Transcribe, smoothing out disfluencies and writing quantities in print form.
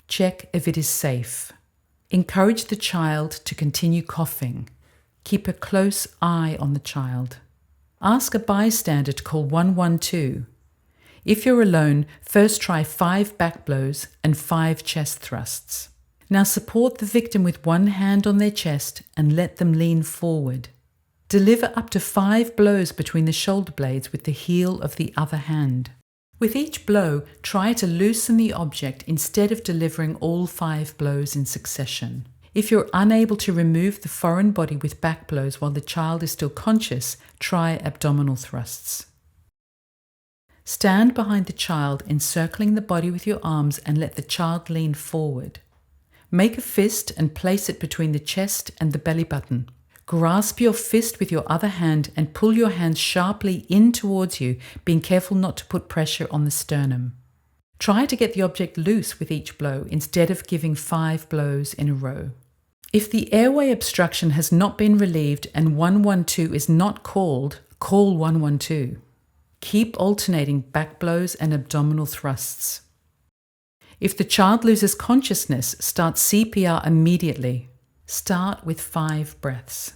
Check if it is safe. Encourage the child to continue coughing. Keep a close eye on the child. Ask a bystander to call 112. If you're alone, first try 5 back blows and 5 chest thrusts. Now support the victim with one hand on their chest and let them lean forward. Deliver up to 5 blows between the shoulder blades with the heel of the other hand. With each blow, try to loosen the object instead of delivering all 5 blows in succession. If you're unable to remove the foreign body with back blows while the child is still conscious, try abdominal thrusts. Stand behind the child, encircling the body with your arms and let the child lean forward. Make a fist and place it between the chest and the belly button. Grasp your fist with your other hand and pull your hands sharply in towards you, being careful not to put pressure on the sternum. Try to get the object loose with each blow instead of giving 5 blows in a row. If the airway obstruction has not been relieved and 112 is not called, call 112. Keep alternating back blows and abdominal thrusts. If the child loses consciousness, start CPR immediately. Start with 5 breaths.